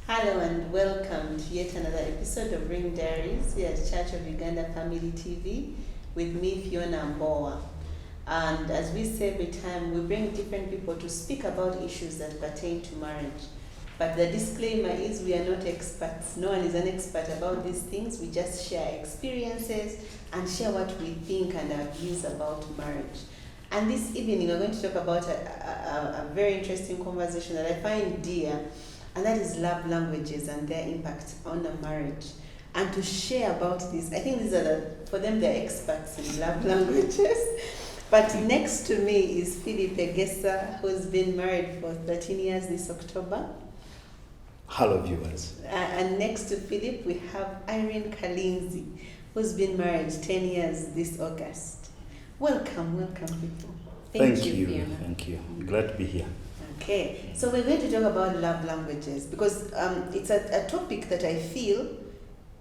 Hello and welcome to yet another episode of Ring Diaries here at Church of Uganda Family TV with me, Phiona Mbowa. And as we say every time, we bring different people to speak about issues that pertain to marriage. But the disclaimer is we are not experts. No one is an expert about these things. We just share experiences and share what we think and our views about marriage. And this evening we're going to talk about a very interesting conversation that I find dear, and that is love languages and their impact on a marriage. And to share about this, I think these are for them they're experts in love languages. But next to me is Philip Egesa, who's been married for 13 years this October. Hello viewers. And next to Philip we have Irene Kalinzi, who's been married 10 years this August. Welcome people. Thank you. Thank you. Glad to be here. Okay, so we're going to talk about love languages because it's a topic that I feel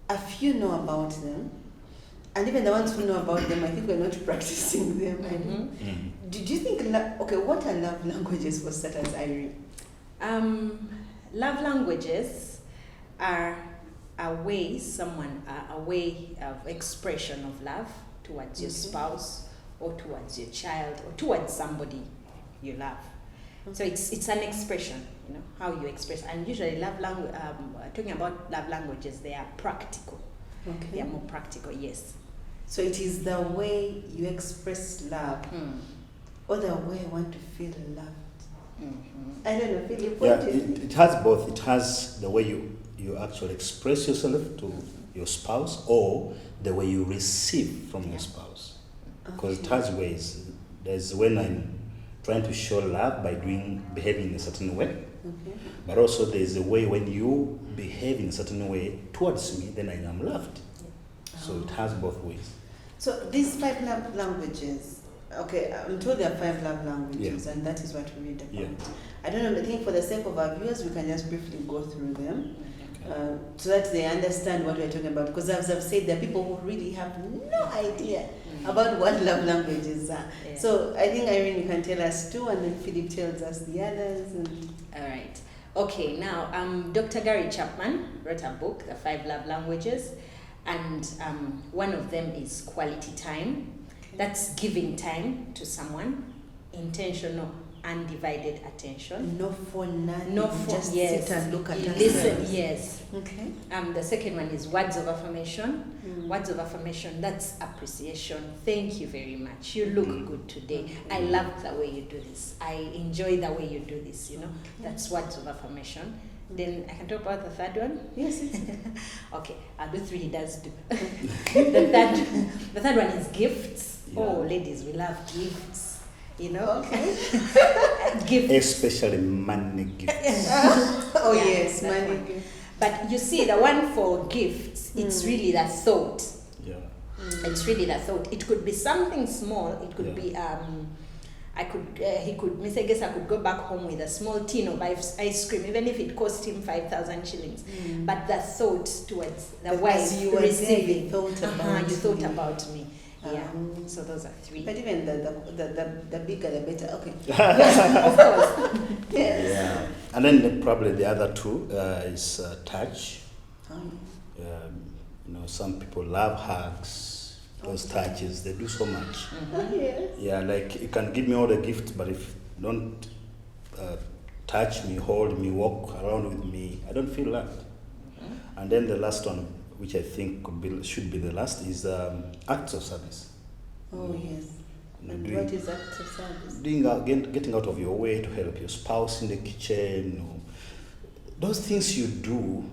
a few know about them, and even the ones who know about them, I think we're not practicing them. Mm-hmm. Do you think, what are love languages for starters, Irene? Love languages are a way of expression of love towards your spouse or towards your child or towards somebody you love. So it's an expression, how you express. And usually talking about love languages, they are practical. Okay. They are more practical, yes. So it is the way you express love or the way you want to feel loved. Mm-hmm. I don't know, Philip, Yeah, what do you think? it has both. It has the way you actually express yourself to your spouse or the way you receive from your spouse. Because it has ways. There's when I'm trying to show love by behaving in a certain way. Okay. But also there's a way when you behave in a certain way towards me, then I am loved. Yeah. So it has both ways. So these 5 love languages, okay, I'm told there are 5 love languages, and that is what we read about. Yeah. I don't know, I think for the sake of our viewers, we can just briefly go through them so that they understand what we're talking about. Because as I've said, there are people who really have no idea about what love languages are. Yeah. So I think, Irene, you can tell us 2, and then Philip tells us the others. All right. Okay, now Dr. Gary Chapman wrote a book, The 5 Love Languages, and one of them is quality time. Okay. That's giving time to someone, intentional, undivided attention. No phone, nothing. No phone, just yes. sit and look at You us. listen, yes. Okay. The second one is words of affirmation. Words of affirmation, that's appreciation. Thank you very much. You look good today. I love the way you do this. I enjoy the way you do this, That's words of affirmation. Then I can talk about the third one. Yes, it's Okay, I'll do 3, he does 2. the third one is gifts. Yeah. Oh, ladies, we love gifts. Okay. Gifts. Especially money gifts. Oh, Yeah, yes, that money. one. But you see, the one for gifts, it's really the thought. Yeah. It's really the thought. It could be something small. It could Yeah. be Mr. Egesa could go back home with a small tin of ice cream, even if it cost him 5,000 shillings. But the thought towards the Because wife you were there, receiving, you thought about you thought me. about me. Yeah. So those are 3. But even the bigger the better. Okay. Yes, of course. Yes. Yeah. And then probably the other 2 is touch. Some people love hugs. Those touches, they do so much. Yes. Yeah, like you can give me all the gifts, but if you don't touch me, hold me, walk around with me, I don't feel loved. And then the last one, which I think should be the last, is acts of service. Oh, yes. And doing- what is acts of service? Getting out of your way to help your spouse in the kitchen, those things you do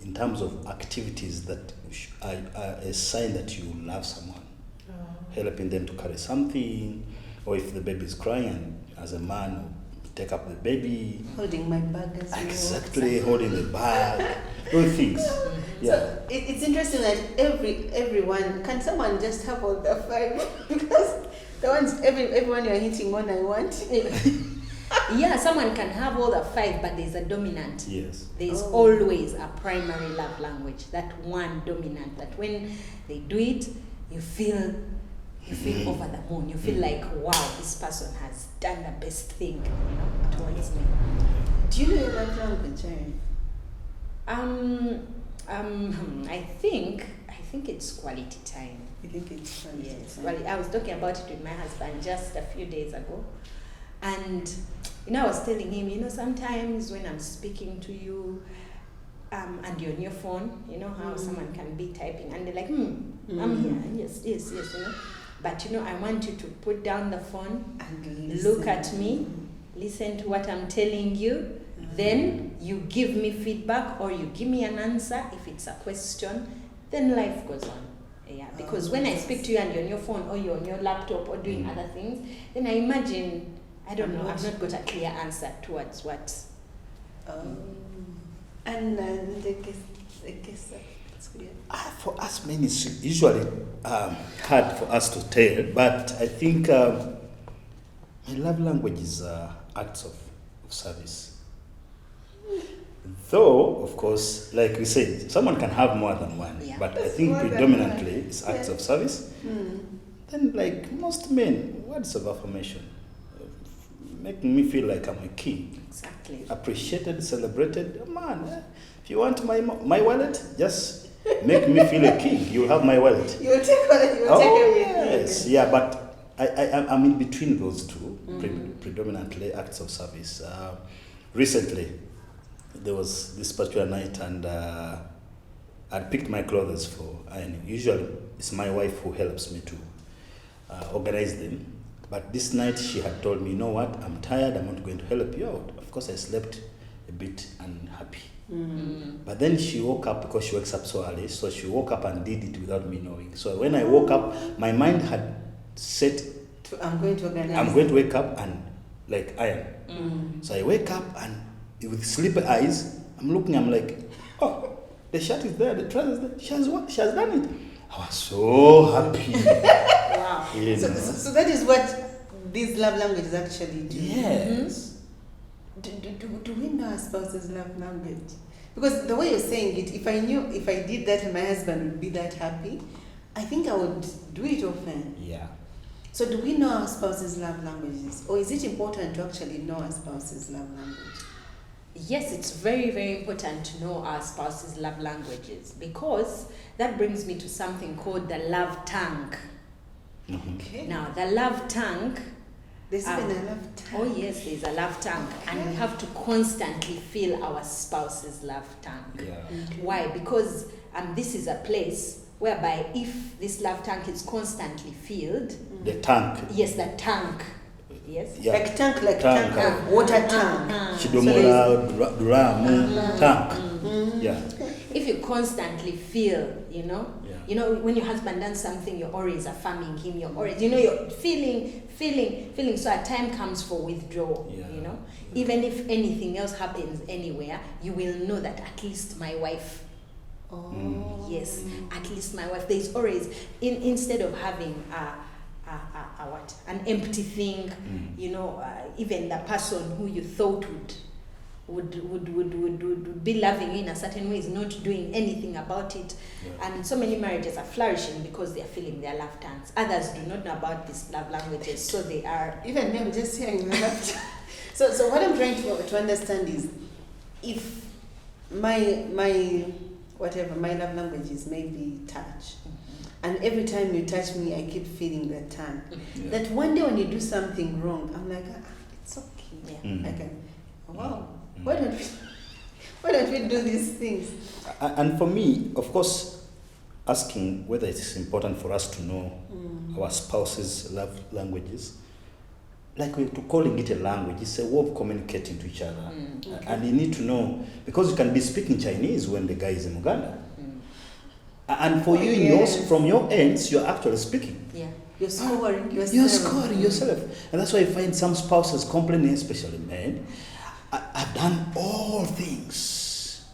in terms of activities that are a sign that you love someone. Helping them to carry something, or if the baby is crying, and as a man, take up the baby. Holding my bag as well. Exactly, holding the bag, those things. Yeah. So it's interesting that everyone, can someone just have all the 5? Because the ones, everyone you're hitting on, I want. Yeah, someone can have all the 5, but there's a dominant. Yes. There's always a primary love language, that one dominant, that when they do it, you feel over the moon. You feel like, wow, this person has done the best thing, towards me. Do you know your love language, Irene? I think it's quality time. You think it's fun? Yes. Well, I was talking about it with my husband just a few days ago, and I was telling him, sometimes when I'm speaking to you, and you're on your phone, how someone can be typing and they're like, I'm here, yes, But I want you to put down the phone and look at me, listen to what I'm telling you, then you give me feedback or you give me an answer. If it's a question, then life goes on. Yeah, because when I speak to you and you're on your phone or you're on your laptop or doing other things, then I imagine, I don't know, I've not got a clear answer towards what. And Egesa, for us men, it's usually hard for us to tell, but I think my love language is acts of service. Though, of course, like we said, someone can have more than one, but I think predominantly it's acts of service. Then, like most men, words of affirmation, making me feel like I'm a king. Exactly. Appreciated, celebrated. Man, if you want my wallet, just make me feel a king. You'll have my wallet. You'll take everything. Yes, yeah, but I'm in between those two, predominantly acts of service. Recently, there was this particular night, and I'd picked my clothes for ironing. Usually, it's my wife who helps me to organize them. But this night, she had told me, you know what, I'm tired, I'm not going to help you out. Of course, I slept a bit unhappy. But then she woke up, because she wakes up so early, so she woke up and did it without me knowing. So when I woke up, my mind had set, I'm going to organize. I'm going to wake up and iron. So I wake up and with sleepy eyes, I'm looking, I'm like, oh, the shirt is there, the trouser is there. She has done it. I was so happy. Wow. So that is what these love languages actually do. Yes. Do we know our spouse's love language? Because the way you're saying it, if I did that and my husband would be that happy, I think I would do it often. Yeah. So do we know our spouse's love languages? Or is it important to actually know our spouse's love language? Yes, it's very, very important to know our spouse's love languages, because that brings me to something called the love tank. Okay. Now, the love tank. There's even a love tank. Oh yes, there's a love tank, and we have to constantly fill our spouse's love tank. Yeah. Okay. Why? Because this is a place whereby if this love tank is constantly filled, The tank. yes, the tank, yes, Yeah. Like tank of water tank. Chidomola, Duramu, tank. Yeah. if you constantly feel, when your husband does something, you're always affirming him, you're always, you're feeling. So a time comes for withdrawal, Even if anything else happens anywhere, you will know that at least my wife. Oh. Yes, at least my wife. There's always, instead of having an empty thing, even the person who you thought would be loving you in a certain way is not doing anything about it. Yeah. And so many marriages are flourishing because they are feeling their love tanks. Others do not know about these love languages, so they are. Even me, I'm just hearing the love tank. So what I'm trying to understand is, if my love language is maybe touch, and every time you touch me, I keep feeling that tank. Yeah. That one day when you do something wrong, I'm like, it's okay. Yeah. I can. Wow. Why don't we do these things? And for me, of course, asking whether it is important for us to know our spouse's love languages, like we're calling it a language, it's a way of communicating to each other. Okay. And you need to know, because you can be speaking Chinese when the guy is in Uganda. And for you, from your ends, you're actually speaking. Yeah. You're scoring yourself. You're scoring yourself. And that's why I find some spouses complaining, especially men, I've done all things,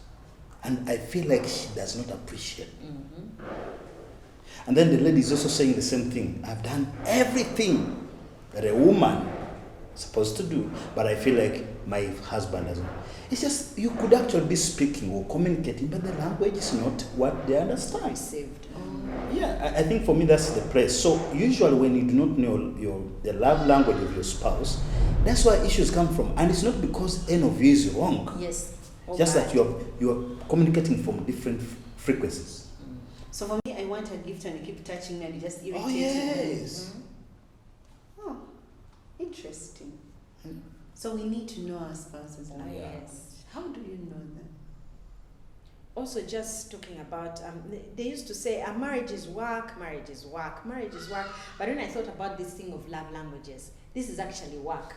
and I feel like she does not appreciate. And then the lady is also saying the same thing. I've done everything that a woman is supposed to do, but I feel like my husband doesn't. It's just, you could actually be speaking or communicating, but the language is not what they understand. Received. Yeah, I think for me that's the place. So usually when you do not know the love language of your spouse, that's where issues come from. And it's not because any of you is wrong. Yes. Just that you're communicating from different frequencies. So for me, I want a gift and you keep touching me and you just irritate Oh, yes. me. Oh, interesting. So we need to know our spouse's love. Yeah. Yes. How do you know that? Also, just talking about, they used to say, marriage is work, marriage is work, marriage is work. But when I thought about this thing of love languages, this is actually work.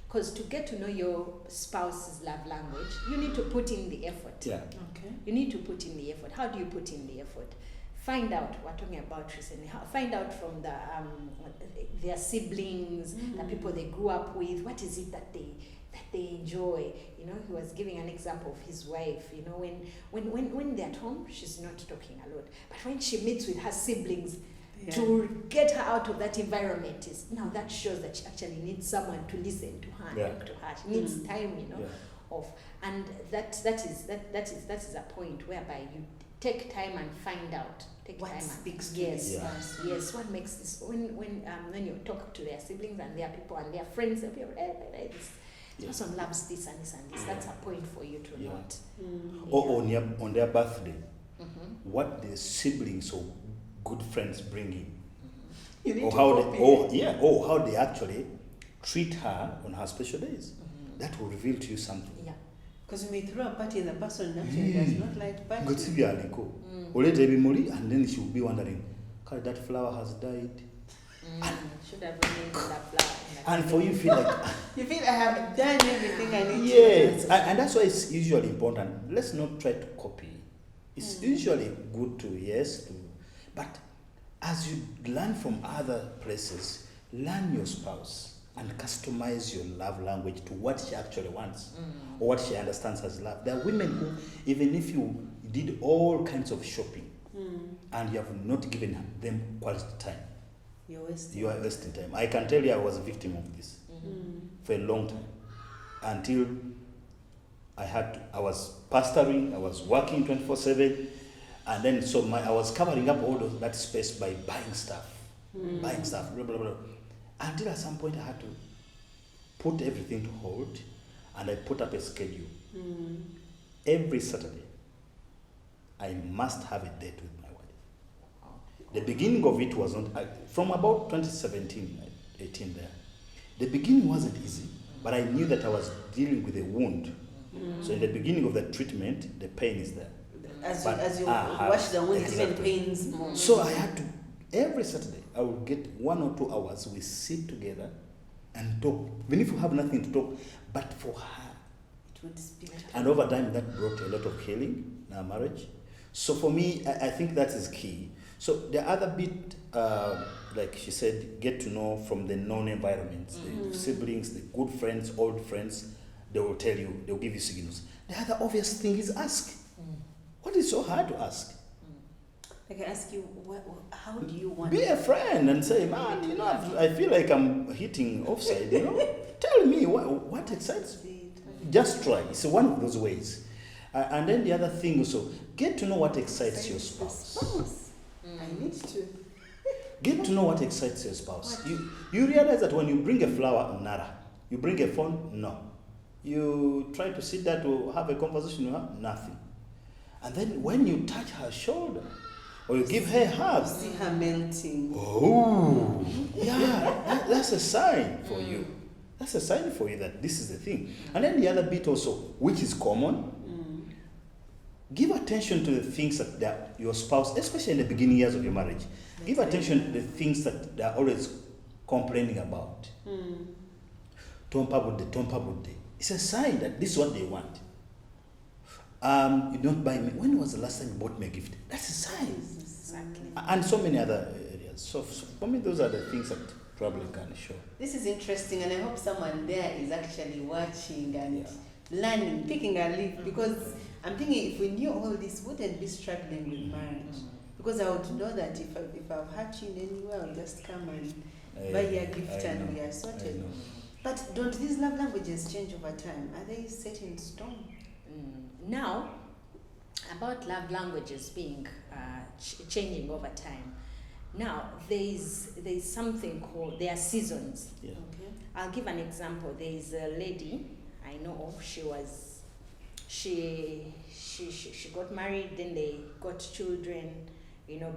Because to get to know your spouse's love language, you need to put in the effort. Yeah. Okay. You need to put in the effort. How do you put in the effort? Find out, we're talking about recently, find out from their siblings, the people they grew up with, what is it that they enjoy. You know, he was giving an example of his wife. You know, when they're at home, she's not talking a lot. But when she meets with her siblings, to get her out of that environment that shows that she actually needs someone to listen to her and talk to her. She needs time, and that is a point whereby you take time and find out. What speaks to yes, this yes. What makes this when you talk to their siblings and their people and their friends, they'll be this person loves this and this and this. That's a point for you to note. Or on their birthday, what the siblings or good friends bring in, You need or to how they actually treat her on her special days. That will reveal to you something. Yeah. Because you may throw a party and the person actually does not like party. And then she will be wondering, "God, that flower has died." Should have remained in that flower. And for you feel like You feel I have done everything I need yes, to. and that's why it's usually important. Let's not try to copy. It's usually good to but as you learn from other places, learn your spouse and customize your love language to what she actually wants or what she understands as love. There are women who, even if you did all kinds of shopping and you have not given them quality time, You are wasting time. I can tell you I was a victim of this for a long time until I was pastoring, I was working 24/7, and then I was covering up all that space by buying stuff, blah, blah, blah. Until at some point I had to put everything to hold, and I put up a schedule. Every Saturday, I must have a date with my wife. The beginning of it was not, from about 2017, 18 there. The beginning wasn't easy, but I knew that I was dealing with a wound. So in the beginning of the treatment, the pain is there. As you wash the wound, it even pains more. So I had to, every Saturday, I would get 1 or 2 hours, we sit together and talk. Even if we have nothing to talk, but for her. It would speak. And over time, that brought a lot of healing in our marriage. So for me, I think that is key. So the other bit, like she said, get to know from the known environments, the siblings, the good friends, old friends, they will tell you, they will give you signals. The other obvious thing is ask. What is so hard to ask? I can ask you, how do you want? Be a friend and say, man, I feel like I'm hitting offside, Tell me what excites me. Just try. It's one of those ways. And then the other thing also, get to know what excites your spouse. I need to. Get to know what excites your spouse. You realize that when you bring a flower, nada. You bring a phone, no. You try to sit there to have a conversation with her, nothing. And then when you touch her shoulder, or you give her a hug, See her melting. oh, yeah, that's a sign for you. That's a sign for you that this is the thing. And then the other bit also, which is common, give attention to the things that your spouse, especially in the beginning years of your marriage, give attention to the things that they're always complaining about. Tompa budde. It's a sign that this is what they want. You don't buy me. When was the last time you bought me a gift? That's a sign. Exactly. And so many other areas. So for me, those are the things that probably can show. This is interesting, and I hope someone there is actually watching and learning, picking a leaf, because I'm thinking if we knew all this, wouldn't be struggling with marriage. Because I would know that if I've hurt you in any way, I'll just come and buy you a gift and we are sorted. But don't these love languages change over time? Are they set in stone? Now, about love languages being changing over time. Now, there's something called, there are seasons. Yeah. Okay. I'll give an example. There is a lady I know of, she got married, then they got children,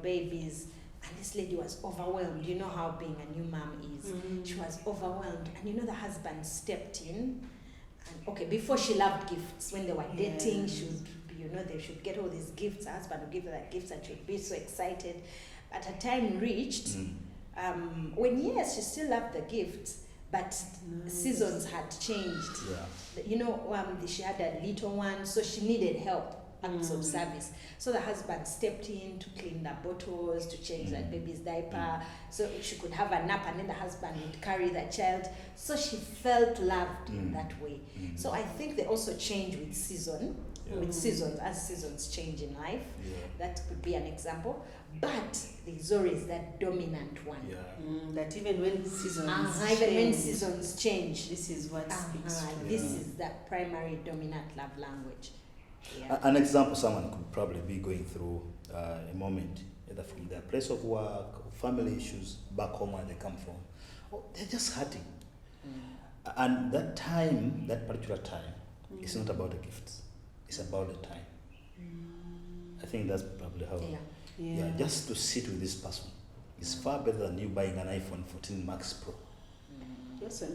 babies, and this lady was overwhelmed. You know how being a new mom is. She was overwhelmed, and the husband stepped in. And okay, before she loved gifts. When they were dating, she would, they should get all these gifts. Her husband would give her that gifts, and she would be so excited. But her time reached when she still loved the gifts, but seasons had changed. She had a little one, so she needed help, acts of service. So the husband stepped in to clean the bottles, to change that baby's diaper, so she could have a nap, and then the husband would carry the child. So she felt loved that way. So I think they also change with seasons, as seasons change in life. That could be an example. But there's always that dominant one. That even when seasons change, this is what speaks to this is that primary dominant love language. An example, someone could probably be going through a moment, either from their place of work or family issues back home where they come from. Or they're just hurting. And that particular time, it's not about the gifts. It's about the time. I think that's probably how. Just to sit with this person is far better than you buying an iPhone 14 Max Pro. So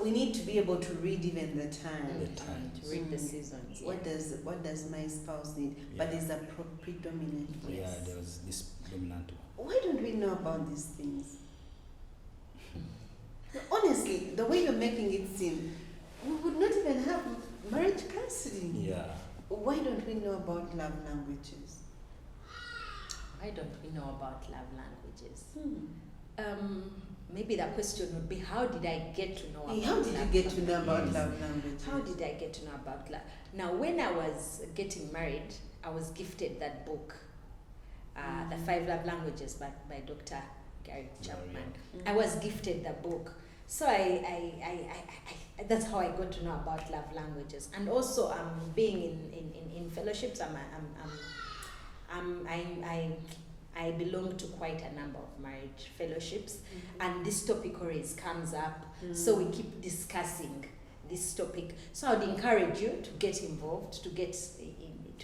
we need to be able to read even the time. To read the seasons. What does my spouse need? But there's a predominant. There's this dominant one. Why don't we know about these things? Honestly, the way you're making it seem, we would not even have marriage counseling. Why don't we know about love languages? Why don't we know about love languages? Maybe the question would be, how did I get to know about How did you get to know about love languages? How did I get to know about love? Now, when I was getting married, I was gifted that book, The 5 Love Languages by Dr. Gary Chapman. I was gifted the book. So I that's how I got to know about love languages. And also being in fellowships, I belong to quite a number of marriage fellowships, and this topic always comes up. So we keep discussing this topic. So I would encourage you to get involved, to get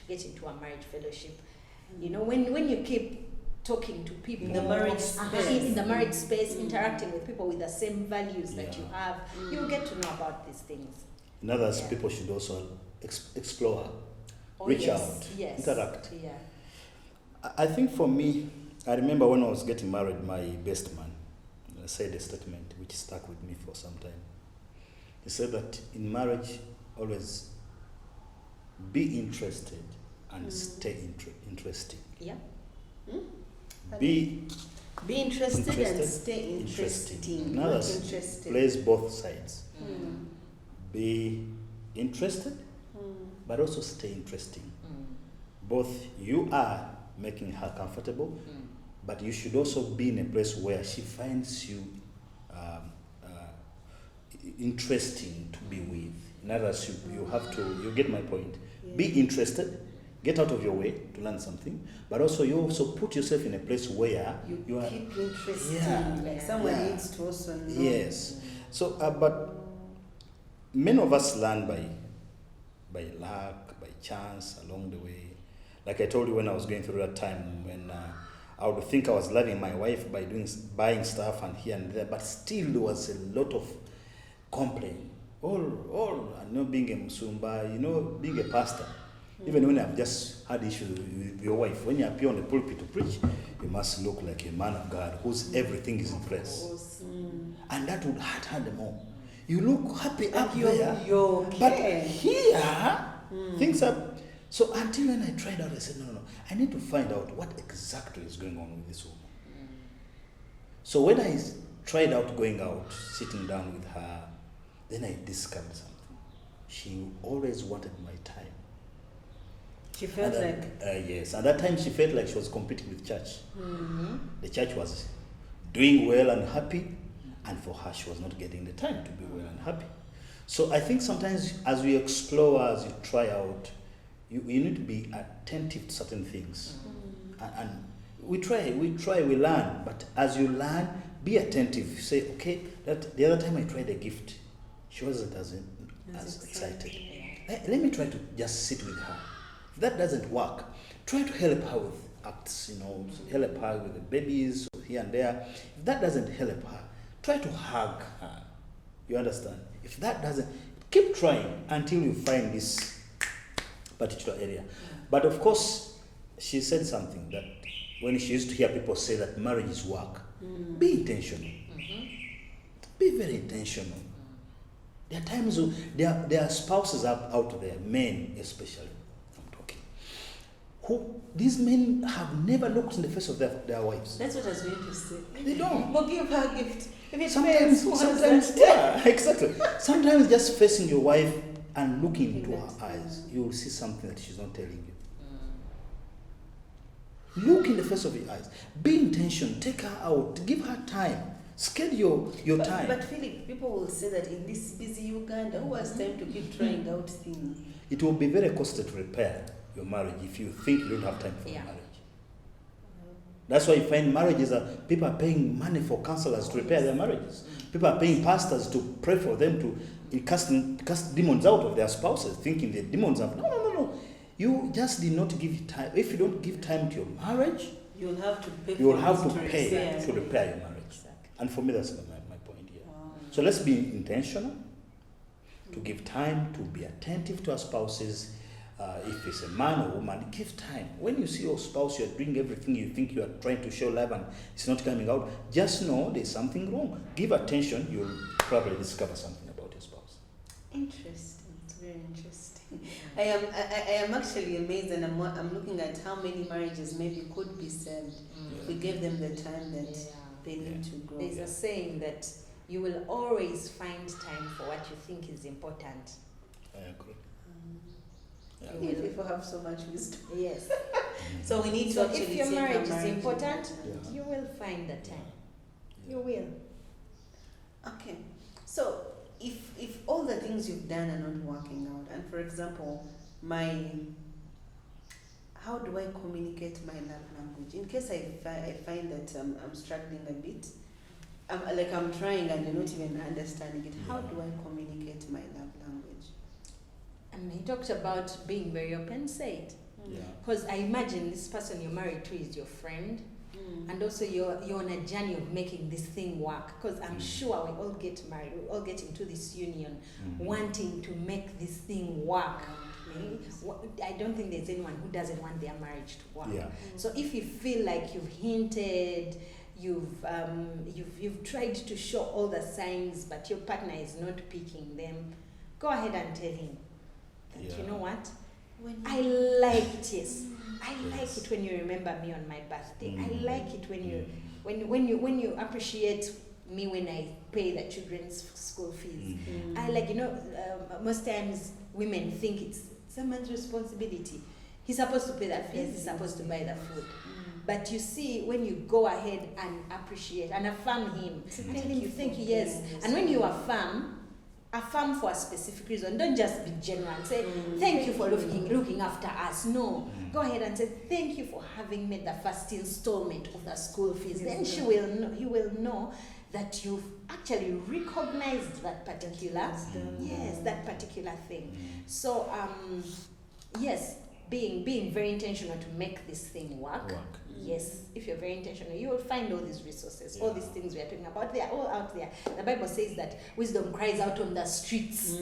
into a marriage fellowship. When you keep talking to people in the marriage space, interacting with people with the same values that you have, you'll get to know about these things. In others, people should also explore, reach out, interact. I think for me, I remember when I was getting married, my best man said a statement which stuck with me for some time. He said that in marriage, always be interested and stay interesting. Be interested and stay interesting. Now plays both sides. Be interested, but also stay interesting. Both you are making her comfortable, but you should also be in a place where she finds you interesting to be with. In other words, you get my point. Be interested. Get out of your way to learn something, but also you also put yourself in a place where you are keep interesting. Like someone needs to also know. Yes. So, but many of us learn by luck, by chance along the way. Like I told you, when I was going through that time when I would think I was loving my wife by buying stuff and here and there, but still there was a lot of complaint. All being a Musumba, being a pastor. Even when I've just had issues with your wife, when you appear on the pulpit to preach, you must look like a man of God whose everything is in place. And that would hurt her the more. You look happy up there, you're okay. But here, things are... So until when I tried out, I said, no, I need to find out what exactly is going on with this woman. So when I tried out going out, sitting down with her, then I discovered something. She always wanted my time. She felt yes, at that time she felt like she was competing with church. The church was doing well and happy, and for her she was not getting the time to be well and happy. So I think sometimes as we explore, as you try out, you need to be attentive to certain things. And we learn, but as you learn, be attentive. Say, okay, that the other time I tried a gift, she wasn't as excited. Yeah. Let me try to just sit with her. If that doesn't work, try to help her with acts, help her with the babies here and there. If that doesn't help her, try to hug her. You understand? If that doesn't, keep trying until you find this particular area. But of course, she said something that when she used to hear people say that marriage is work, be intentional. Be very intentional. There are times there are spouses out there, men especially, I'm talking, who these men have never looked in the face of their wives. That's what I was going to say. They don't. But give her a gift. If it Sometimes, fails, yeah, exactly. Sometimes just facing your wife and looking into her eyes, you will see something that she's not telling you. Look in the face of your eyes. Be intentional. Take her out. Give her time. Schedule your time. But Philip, people will say that in this busy Uganda, who has time to keep trying out things? It will be very costly to repair your marriage if you think you don't have time for your marriage. That's why you find marriages people are paying money for counselors to repair their marriages. People are paying pastors to pray for them to cast demons out of their spouses, thinking the demons have. No. You just did not give time. If you don't give time to your marriage, you'll have to pay. You will have to pay to repair repair your marriage. Exactly. And for me, that's my point here. So let's be intentional to give time, to be attentive to our spouses. If it's a man or woman, give time. When you see your spouse, you're doing everything you think you are trying to show love and it's not coming out, just know there's something wrong. Give attention, you'll probably discover something about your spouse. Interesting. It's very interesting. I am actually amazed, and I'm looking at how many marriages maybe could be saved if we gave them the time that they need to grow. There's a saying that you will always find time for what you think is important. I agree. If people have so much wisdom. Yes. So we need to So actually if your take our marriage is marriage important, Yeah. you will find the time. You will. Okay. So if all the things you've done are not working out, and for example, how do I communicate my love language? In case I find that I'm struggling a bit, I'm trying and you're not even understanding it, how do I communicate my love language? And he talked about being very open, say it. Yeah. Because I imagine this person you're married to is your friend, and also you're on a journey of making this thing work. Because I'm sure we all get married, we all get into this union wanting to make this thing work. I don't think there's anyone who doesn't want their marriage to work. Yeah. So if you feel like you've hinted, you've tried to show all the signs, but your partner is not picking them, go ahead and tell him that you know what, I like it when you remember me on my birthday. I like it when you appreciate me when I pay the children's school fees. I like, most times women think it's someone's responsibility. He's supposed to pay the fees, he's supposed to buy the food. But you see, when you go ahead and appreciate and affirm him, thank you, yes. And when you affirm for a specific reason. Don't just be general and say, thank you for looking after us. No. Go ahead and say, thank you for having made the first installment of the school fees. Then he will know that you've actually recognized that particular, that particular thing. So, yes, being very intentional to make this thing work. Yes, if you're very intentional, you will find all these resources, all these things we are talking about. They are all out there. The Bible says that wisdom cries out on the streets. So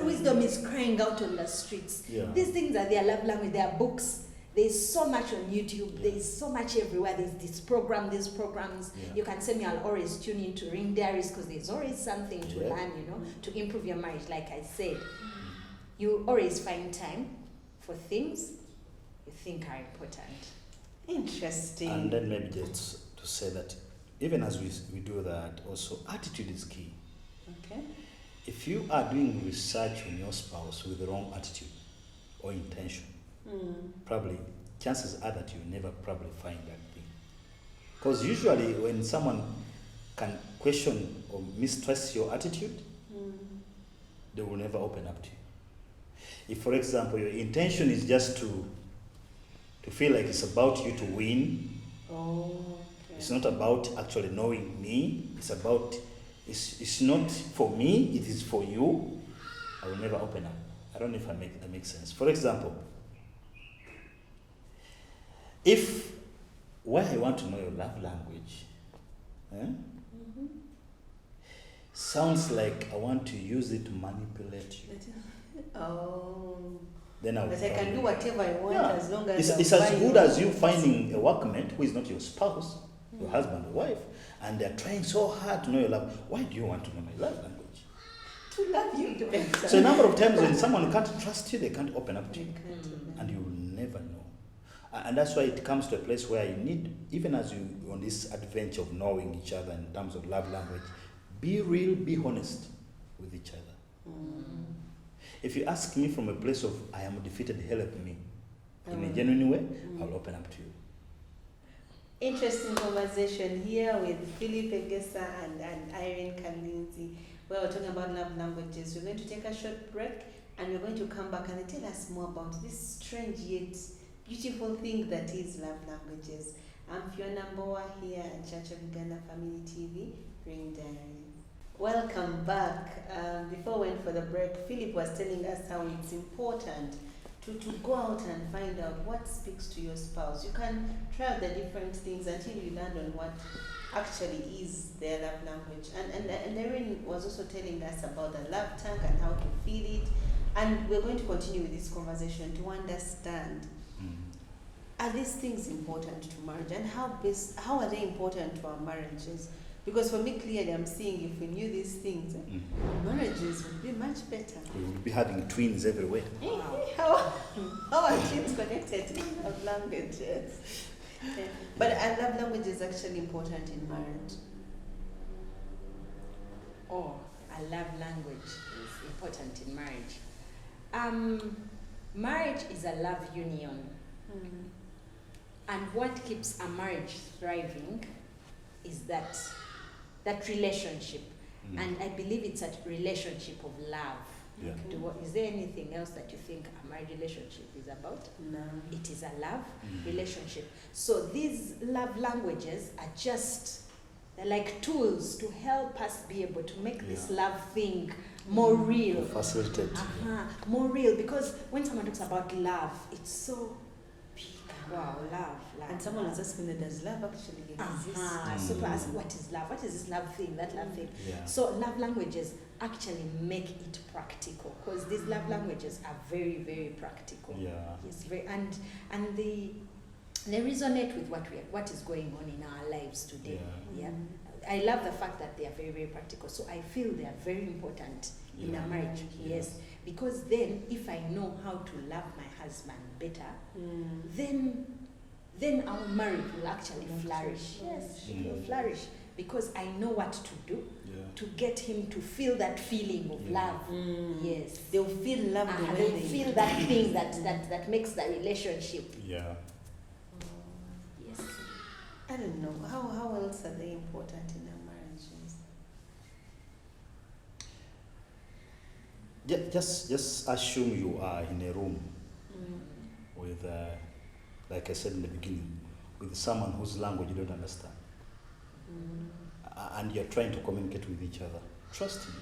wisdom is crying out on the streets. These things are their love language. There are books. There's so much on YouTube. There's so much everywhere. There's this program, these programs. You can send me. I'll always tune in to Ring Diaries because there's always something to learn. To improve your marriage. Like I said, you always find time for things you think are important. Interesting. And then maybe just to say that even as we do that, also attitude is key. Okay. If you are doing research on your spouse with the wrong attitude or intention, probably chances are that you never probably find that thing. Because usually when someone can question or mistrust your attitude, they will never open up to you. If, for example, your intention is just to feel like it's about you to win, it's not about actually knowing me, it's about It's not for me, it is for you, I will never open up. I don't know if that makes sense. For example, if why I want to know your love language sounds like I want to use it to manipulate you. Oh. Then I will But I can do whatever I want as long as it's as good as you finding a workmate who is not your spouse, your husband or wife, and they're trying so hard to know your love. Why do you want to know my love language? To love you better. So a number of times when someone can't trust you, they can't open up to you, and you will never know. And that's why it comes to a place where you need, even as you on this adventure of knowing each other in terms of love language, be real, be honest with each other. If you ask me from a place of I am defeated, help me, in a genuine way, I'll open up to you. Interesting conversation here with Philip Egesa and Irene Kalinzi, where we're talking about love languages. We're going to take a short break and we're going to come back and tell us more about this strange yet beautiful thing that is love languages. I'm Phiona Mbowa here at Church of Uganda Family TV, Ring Diaries. Welcome back. Before we went for the break, Philip was telling us how it's important to go out and find out what speaks to your spouse. You can try out the different things until you land on what actually is their love language. And Irene was also telling us about the love tank and how to feel it. And we're going to continue with this conversation to understand, are these things important to marriage, and how are they important to our marriages? Because for me, clearly, I'm seeing if we knew these things, marriages would be much better. We would be having twins everywhere. How are twins connected to love languages? But are love languages actually important in marriage? Oh, a love language is important in marriage. Marriage is a love union. And what keeps a marriage thriving is that relationship. And I believe it's a relationship of love. Yeah. Is there anything else that you think a marriage relationship is about? No. It is a love relationship. So these love languages are just, they're like tools to help us be able to make this love thing more real. Facilitate. More real, because when someone talks about love, it's so big. Wow, love. And someone was asking me, does love actually exist? So people ask, what is love? What is this love thing, that love thing? Yeah. So love languages actually make it practical, because these love languages are very, very practical. Yeah. Yes, very, and they resonate with what is going on in our lives today. Yeah. I love the fact that they are very, very practical. So I feel they are very important in a marriage. Yes. Because then if I know how to love my husband better, then our marriage will actually flourish. Yes, it will flourish, because I know what to do to get him to feel that feeling of love. Yes. They'll feel love the way they feel that thing that makes the relationship. Yeah. Yes. I don't know. How else are they important in our marriages? Just assume you are in a room with, like I said in the beginning, with someone whose language you don't understand. And you're trying to communicate with each other. Trust me,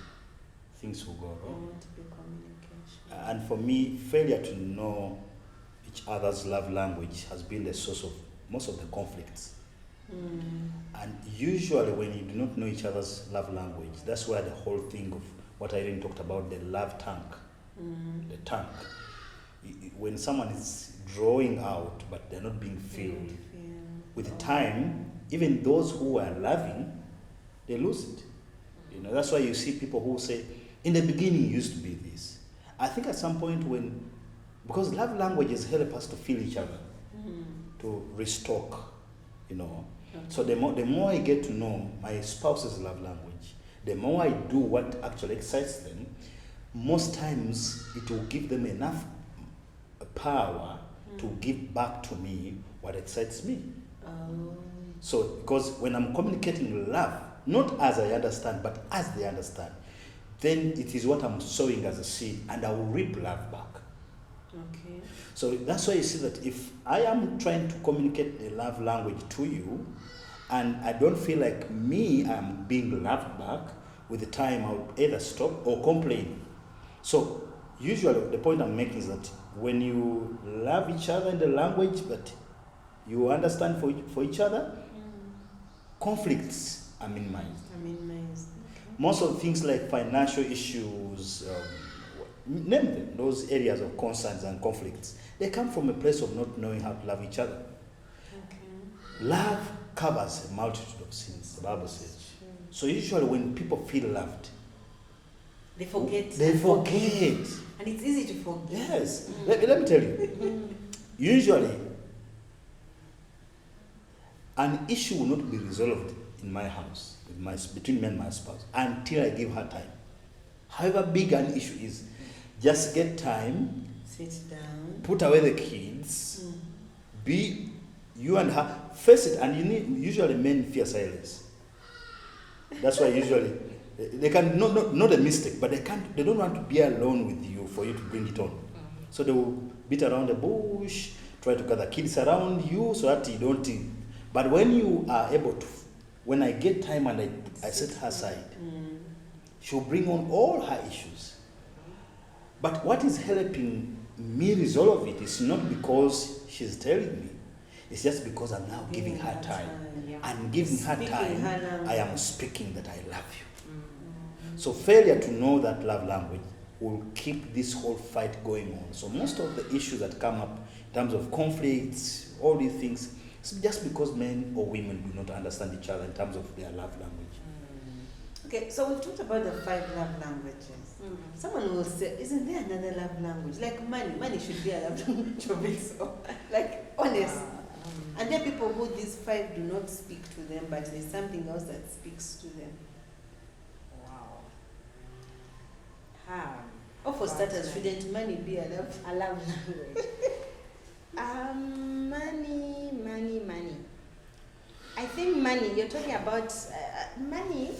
things will go There wrong. won't be communication. And for me, failure to know each other's love language has been the source of most of the conflicts. And usually when you do not know each other's love language, that's where the whole thing of what Irene talked about, the love tank, the tank. When someone is drawing out but they're not being filled, with time, even those who are loving, they lose it. You know, that's why you see people who say, in the beginning it used to be this. I think at some point because love languages help us to feel each other, to restock, you know. So the more I get to know my spouse's love language, the more I do what actually excites them, most times it will give them enough power to give back to me what excites me. So, because when I'm communicating love, not as I understand, but as they understand, then it is what I'm sowing as a seed, and I will reap love back. Okay. So that's why you see that if I am trying to communicate the love language to you, and I don't feel like I am being loved back, with the time I'll either stop or complain. So usually the point I'm making is that when you love each other in the language that you understand for each other, conflicts are minimized. Most of the things like financial issues, name them, those areas of concerns and conflicts, they come from a place of not knowing how to love each other. Love covers a multitude of sins, the Bible says. So usually when people feel loved, They forget. And it's easy to forget. Yes. Let me tell you. Usually, an issue will not be resolved in my house between me and my spouse until I give her time. However big an issue is, just get time, Sit down. put away the kids, be you and her, face it, and usually men fear silence. That's why usually they can not a mistake, but they don't want to be alone with you for you to bring it on. So they will beat around the bush, try to gather kids around you so that you don't. But when you are able to, when I get time and I set her aside, she'll bring on all her issues. But what is helping me resolve it is not because she's telling me, it's just because I'm now giving her time. And giving her time, I am speaking that I love you. So failure to know that love language will keep this whole fight going on. So most of the issues that come up in terms of conflicts, all these things, it's just because men or women do not understand each other in terms of their love language. Okay, so we've talked about the 5 love languages. Someone will say, isn't there another love language? Like money. Money should be a love language of its own. Like, honest. And there are people who these 5 do not speak to them, but there's something else that speaks to them. Or for starters, shouldn't money be a love language? Money. I think money, you're talking about money.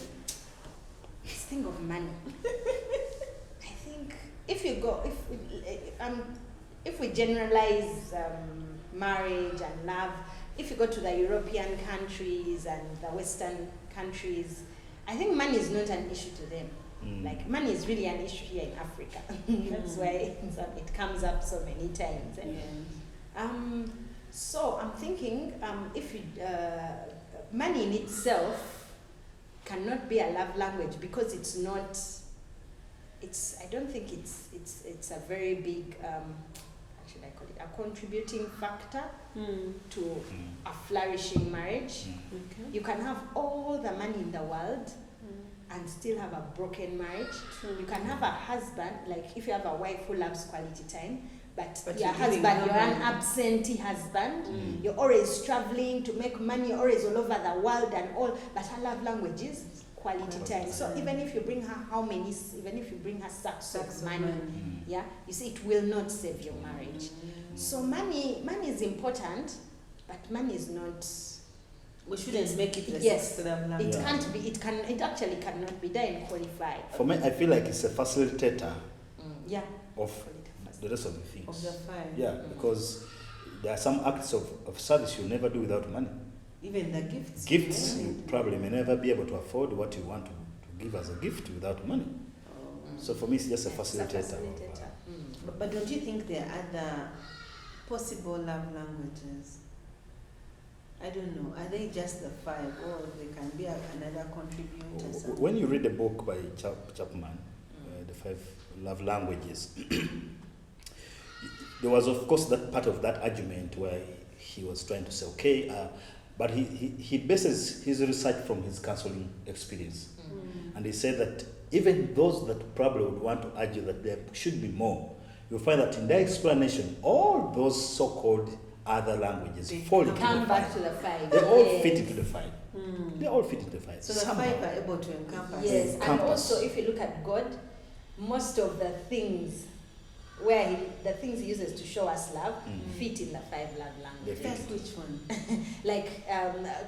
Let's think of money. I think if we generalize marriage and love, if you go to the European countries and the Western countries, I think money is not an issue to them. Like money is really an issue here in Africa. That's why it comes up so many times. So I'm thinking, if money in itself cannot be a love language because it's not. I don't think it's a very big. Should I call it a contributing factor to a flourishing marriage? Okay. You can have all the money in the world and still have a broken marriage. You can have a husband, like if you have a wife who loves quality time, but your husband, you're an absentee husband, you're always traveling to make money, always all over the world and all, but her love language is quality time. So even if you bring her even if you bring her sacks of money, you see, it will not save your marriage. So money is important, but money is not. We shouldn't make it love language. It can't be. It actually cannot be done qualified. For me, I feel like it's a facilitator. Of the rest of the things. Of the 5. Yeah, because there are some acts of service you'll never do without money. Even the gifts. Gifts, you probably may never be able to afford what you want to give as a gift without money. So for me, it's just a facilitator. But don't you think there are other possible love languages? I don't know. Are they just the 5, or they can be another contributor? When you read the book by Chapman, The 5 Love Languages, there was, of course, that part of that argument where he was trying to say, okay, but he bases his research from his counseling experience. And he said that even those that probably would want to argue that there should be more, you'll find that in their explanation, all those so-called other languages fall into the 5. Come back to the 5. They all fit into the 5. They all fit into the 5. So the 5 are able to encompass. Yes, and also if you look at God, most of the things the things he uses to show us love fit in the 5 love languages. That's which one? Like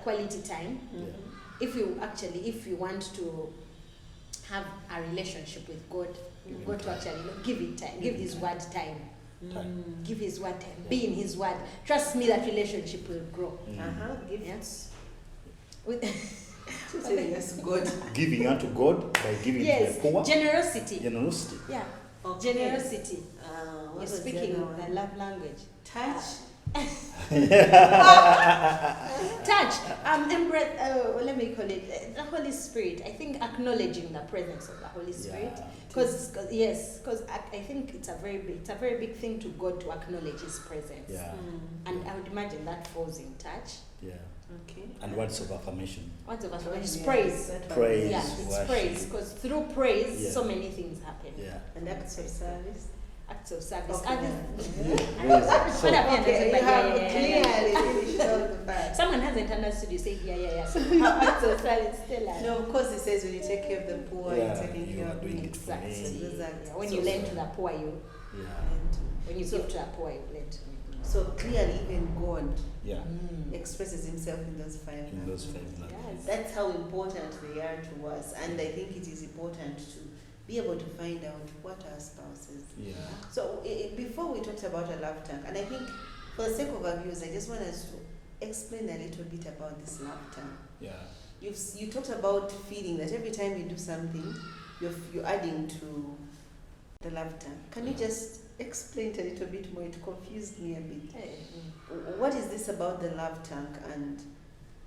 quality time. If you want to have a relationship with God, you've got to actually give it time. Give his word time. Give his word time. Be in his word. Trust me, that relationship will grow. Gifts. Yes, God. Giving unto God by giving to the poor. Generosity. Generosity. Yeah. Okay. Generosity. What You're was the speaking other one? the love language. Touch. Touch. Let me call it the Holy Spirit. I think acknowledging the presence of the Holy Spirit, Yeah. because I think it's a very big thing to God to acknowledge His presence. Yeah. And I would imagine that falls in touch. Yeah. Okay. And words of affirmation. Words of affirmation is Yeah, praise. that one. Praise. Yeah, it's worship. praise, because through praise, Yeah. so many things happen. Yeah. And acts of service. Acts of service. Okay. Yes. So, Okay, you have Yeah. clearly finished all the facts. Someone hasn't understood. You say, yeah. So acts of service, tell us. No, of course it says when you take care of the poor, Yeah, you're taking you care are of doing me. it for Exactly. me. Exactly. When So you lend sorry. to the poor, you yeah. when you So- give to the poor, you lend to me. So clearly even God Yeah. expresses himself in those five. In those five love. Yes. That's how important they are to us, and I think it is important to be able to find out what our spouse is. Yeah. So before we talked about a love tank, and I think for the sake of our viewers, I just want us to explain a little bit about this love tank. Yeah. You talked about feeling that every time you do something, you're adding to the love tank. Can you just explain it a little bit more? It confused me a bit. What is this about the love tank, and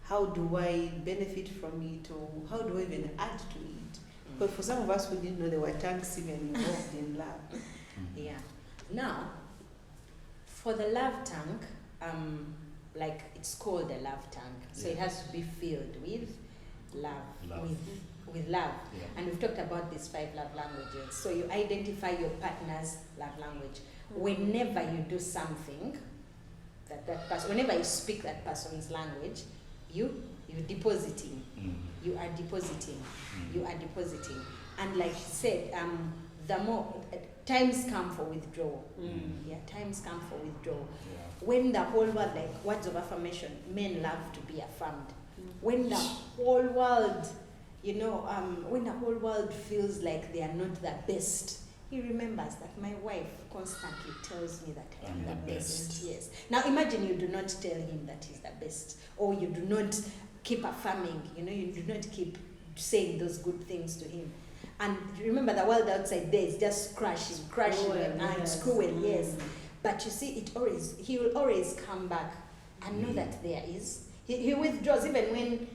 how do I benefit from it, or how do I even add to it? But for some of us who didn't know there were tanks even involved in love. Yeah. Now, for the love tank, like it's called the love tank, so it Yeah. has to be filled with love, Love. with love. Yeah. And we've talked about these 5 love languages. So you identify your partner's love language. Whenever you do something that person, whenever you speak that person's language, you're depositing. You are depositing. You are depositing. And like you said, the more times come for withdrawal. Yeah, times come for withdrawal. Yeah. When the whole world, like words of affirmation, men love to be affirmed. When the whole world, when the whole world feels like they are not the best, he remembers that my wife constantly tells me that I am the best. Yes. Now imagine you do not tell him that he's the best, or you do not keep affirming, you do not keep saying those good things to him. And remember, the world outside there is just crashing, Yes. screwing, yes. But you see, he will always come back and know that there is. He withdraws even when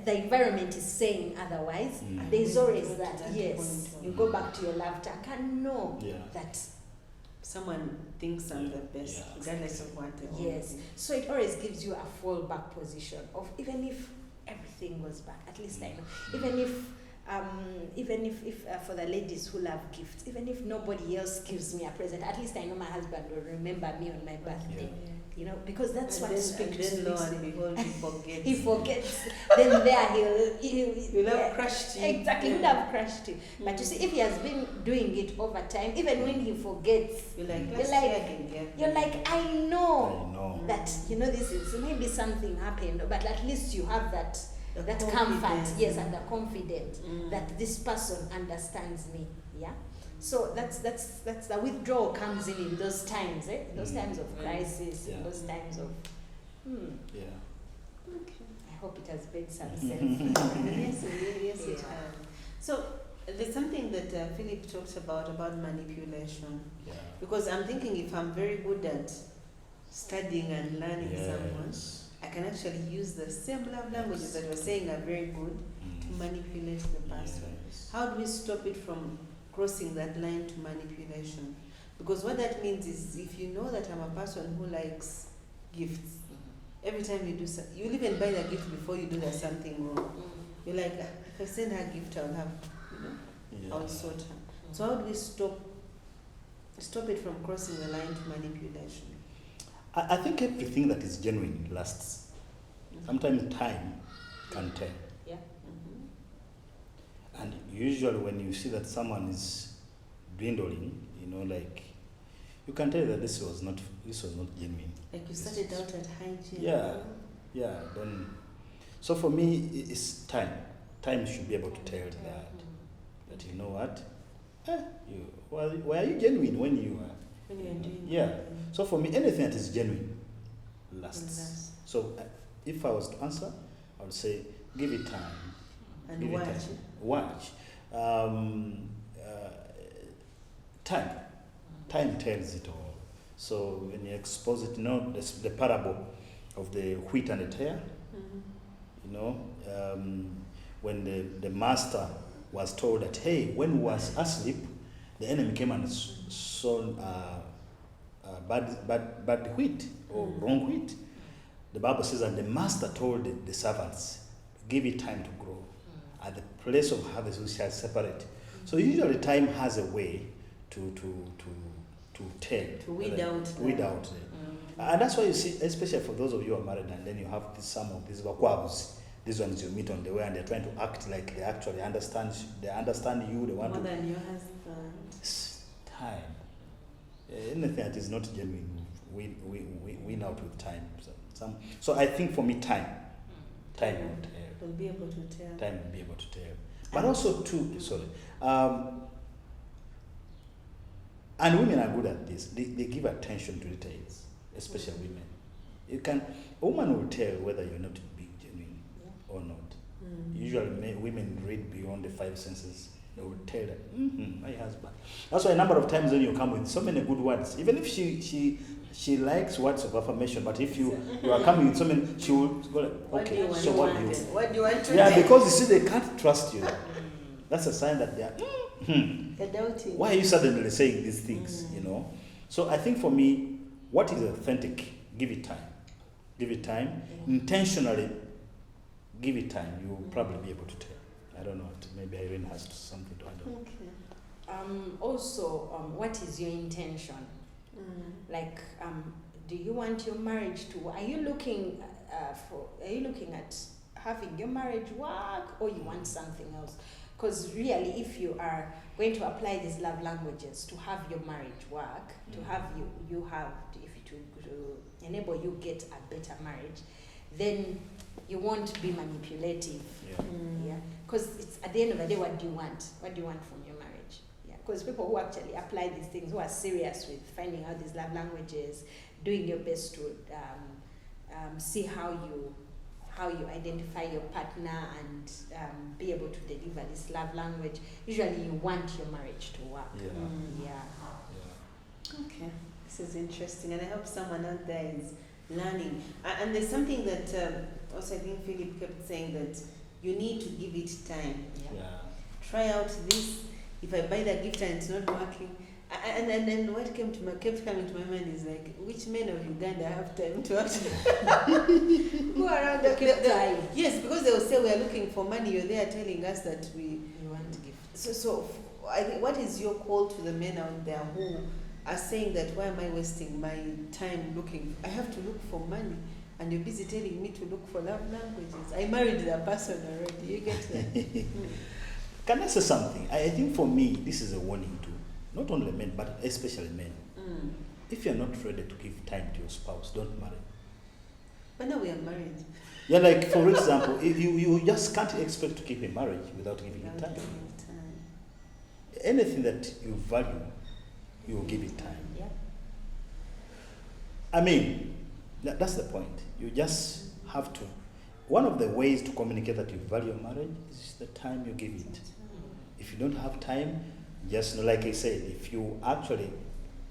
the environment is saying otherwise. There's always that, yes. point. You go back to your love tank and know Yeah. that, Someone thinks I'm the best, Yeah. regardless of what they yes. So it always gives you a fallback position of, even if everything goes back, at least I know. Even if for the ladies who love gifts, even if nobody else gives me a present, at least I know my husband will remember me on my birthday. Because that's what speaks then to lo me. and behold, he forgets. He forgets. Then there He'll have crushed you. Exactly, he'll have crushed you. But you see, if he has been doing it over time, even when he forgets, You're like, You're last like- year I didn't get you're that. like, I know I know. that this is maybe something happened, but at least you have that The comfort, confidence. yes, and the confidence Mm. that this person understands me. Yeah. So that's the withdrawal comes in those times, those times of crisis, Yeah. those times of. Yeah. Okay. I hope it has made some sense. Yes, it Yeah. has. So there's something that Philip talks about manipulation. Yeah. Because I'm thinking if I'm very good at studying and learning someone, Yes. I can actually use the same love languages that we're saying are very good to manipulate the person. Yes. How do we stop it from crossing that line to manipulation? Because what that means is, if you know that I'm a person who likes gifts, every time you do you'll even buy the gift before you do there's something wrong. You're like, if I send her a gift, I'll have, Yeah. I'll sort her. So how do we stop it from crossing the line to manipulation? I think everything that is genuine lasts. Sometimes time can tell. Yeah. Mm-hmm. And usually when you see that someone is dwindling, you can tell that this was not genuine. Like you started out at hygiene. Yeah. So for me, it's time. Time should be able to tell that you know what, were you genuine when you were? When you're doing Yeah. So for me, anything that is genuine lasts. So if I was to answer, I would say, give it time. And Give it watch. time. Watch. Time. Time tells it all. So when you expose it, the parable of the wheat and the tare, when the master was told that, hey, when he was asleep, the enemy came and sown bad wheat or wrong wheat. The Bible says, and the master told the servants, give it time to grow. At the place of harvest, we shall separate. So usually time has a way to tell. To weed out. And that's why you see, especially for those of you who are married, and then you have some of these wakwabs, these ones you meet on the way, and they're trying to act like they actually understand. They understand you. They want More to. than your husband. It's time. Anything that is not genuine, we win out with time. So I think for me, time will tell. Will be able to tell. Time will be able to tell. But also too, and women are good at this. They give attention to details, especially women. A woman will tell whether you're not being genuine or not. Usually women read beyond the five senses. They will tell that, my husband. That's why a number of times when you come with so many good words, even if she likes words of affirmation, but if you are coming with so many, she will go like, okay, what do you want to do? Because you see, they can't trust you. That's a sign that they are, They're doubting. why are you suddenly saying these things, So I think for me, what is authentic, give it time. Give it time. Intentionally, give it time. You will probably be able to tell. I don't know. Maybe Irene has something to add on. Okay. Also, what is your intention? Like, do you want your marriage to? Are you looking at having your marriage work, or you want something else? Because really, if you are going to apply these love languages to have your marriage work, to have to enable you get a better marriage, then you won't be manipulative. Because it's at the end of the day, what do you want? What do you want from your marriage? Because people who actually apply these things, who are serious with finding out these love languages, doing your best to see how you identify your partner and be able to deliver this love language. Usually, you want your marriage to work. Okay, this is interesting, and I hope someone out there is learning. And there's something that also I think Philip kept saying, that you need to give it time. Try out this. If I buy the gift and it's not working, and then what kept coming to my mind is like, which men of Uganda have time to actually go around and keep trying? Yes, because they will say, we are looking for money. You're there telling us that we want gifts. So I think, what is your call to the men out there who are saying that, why am I wasting my time looking? I have to look for money, and you're busy telling me to look for love languages. I married the person already. You get that? Can I say something? I think for me, this is a warning to not only men, but especially men. If you're not ready to give time to your spouse, don't marry. But now we are married. Yeah, like for example, you just can't expect to keep a marriage without giving it time. Anything that you value, you will give it time. I mean, that's the point. You just have to. One of the ways to communicate that you value your marriage is the time you give it. If you don't have time, just like I said, if you actually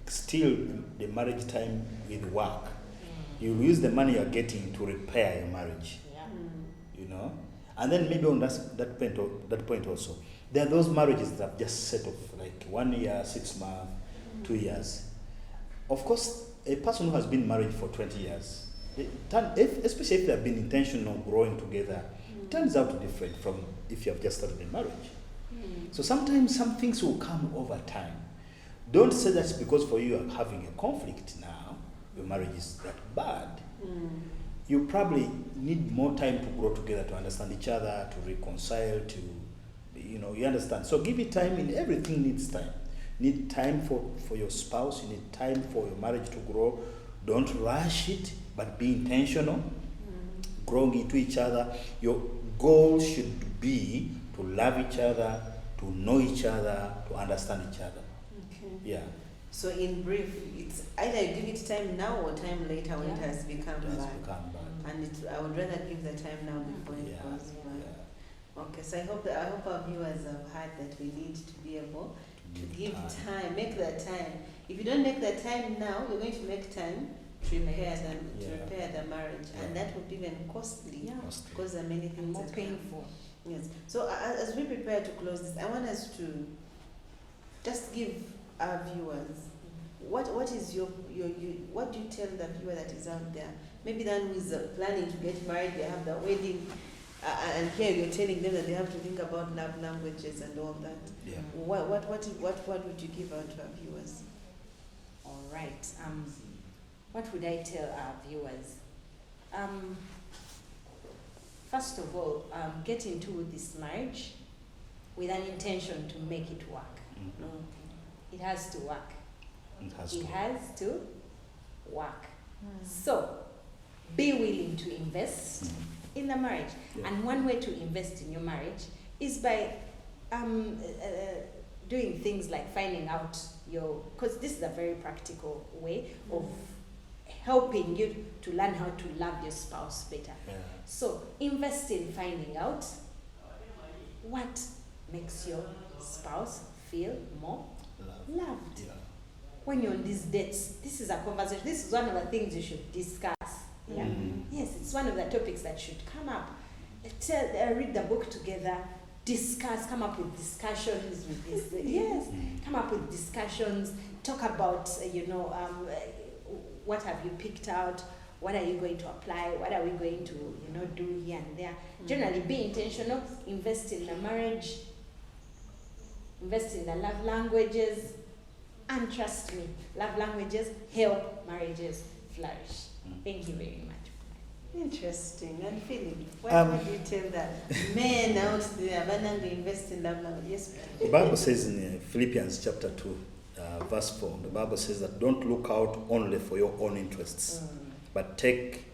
steal the marriage time with work, you use the money you're getting to repair your marriage. And then maybe on that point also, there are those marriages that have just set off like 1 year, 6 months, 2 years. Of course, a person who has been married for 20 years, especially if they have been intentional growing together, it turns out different from if you have just started a marriage. So sometimes some things will come over time. Don't say that's because for you are having a conflict now, your marriage is that bad. You probably need more time to grow together, to understand each other, to reconcile, you understand. So give it time. In everything needs time. Need time for your spouse. You need time for your marriage to grow. Don't rush it, but be intentional. Growing into each other. Your goal should be to love each other, to know each other, to understand each other. Okay. So in brief, it's either you give it time now or time later when it has become bad. And I would rather give the time now before it goes bad. Okay, so I hope our viewers have heard that we need to be able to give time, make that time. If you don't make that time now, you're going to make time to repair the marriage, and that would be even costly. Yeah. Because there are many things More that painful. Yes. So as we prepare to close this, I want us to just give our viewers what is your what do you tell the viewer that is out there? Maybe the one who is planning to get married, they have the wedding, and here you're telling them that they have to think about love languages and all that. Yeah. What would you give out to our viewers? All right. What would I tell our viewers? First of all, get into this marriage with an intention to make it work. Mm-hmm. It has to work. It has to work. So, be willing to invest in the marriage. Yeah. And one way to invest in your marriage is by doing things like finding out because this is a very practical way of helping you to learn how to love your spouse better. Yeah. So invest in finding out what makes your spouse feel more loved. Yeah. When you're on these dates, this is a conversation. This is one of the things you should discuss. Yeah. Yes, it's one of the topics that should come up. Read the book together, discuss, come up with discussions with this. Yes, come up with discussions. Talk about what have you picked out? What are you going to apply? What are we going to do here and there? Generally, be intentional. Invest in the marriage. Invest in the love languages. And trust me, love languages help marriages flourish. Thank you very much. Interesting. And Philip, what do you tell that men out there abundantly invest in love language? Yes, The Bible says in Philippians chapter 2, verse 4, the Bible says that don't look out only for your own interests, but take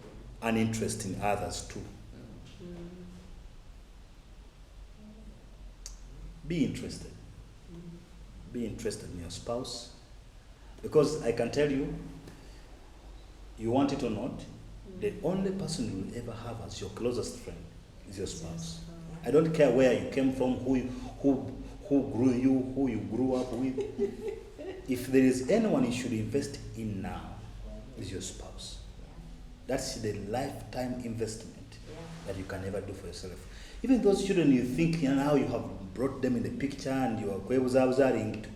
an interest in others too. Be interested. Be interested in your spouse. Because I can tell you, you want it or not, the only person you will ever have as your closest friend is your spouse. I don't care where you came from, who grew you, who you grew up with. If there is anyone you should invest in now, is your spouse. That's the lifetime investment that you can never do for yourself. Even those children you think now you have brought them in the picture and you are going to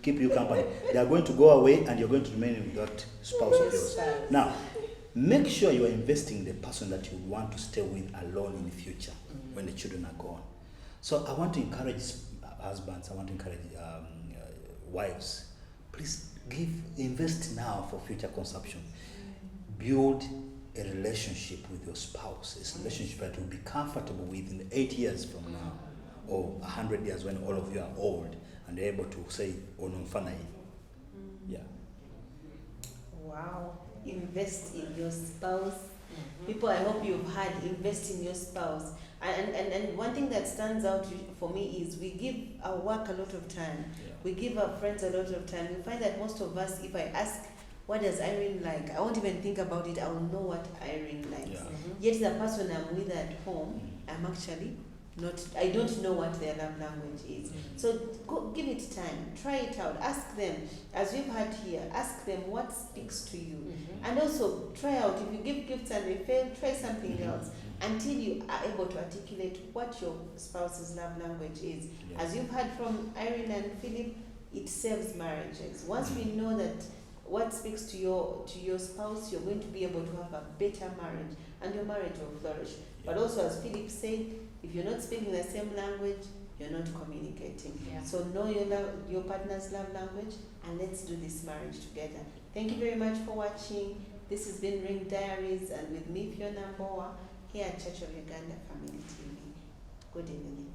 keep you company, they are going to go away and you're going to remain with that spouse of yours. Now, make sure you are investing in the person that you want to stay with alone in the future when the children are gone. So I want to encourage husbands, I want to encourage wives, please invest now for future consumption. Build a relationship with your spouse, a relationship that will be comfortable with in 8 years from now, or 100 years when all of you are old and they're able to say, "Oh no, fanai." Yeah. Wow. Invest in your spouse. People, I hope you've heard, invest in your spouse. And one thing that stands out for me is we give our work a lot of time. Yeah. We give our friends a lot of time. You find that most of us, if I ask, what does Irene like? I won't even think about it. I will know what Irene likes. Yeah. Yet the person I'm with at home, I'm actually I don't know what their love language is. So go give it time. Try it out. Ask them, as we've had here, ask them what speaks to you. And also try out, if you give gifts and they fail, try something else until you are able to articulate what your spouse's love language is. Yeah. As you've heard from Irene and Philip, it saves marriages. Once we know that what speaks to your spouse, you're going to be able to have a better marriage, and your marriage will flourish. But also, as Philip said, if you're not speaking the same language, you're not communicating. Yeah. So know your partner's love language, and let's do this marriage together. Thank you very much for watching. This has been Ring Diaries, and with me, Phiona Mbowa, here at Church of Uganda Family TV. Good evening.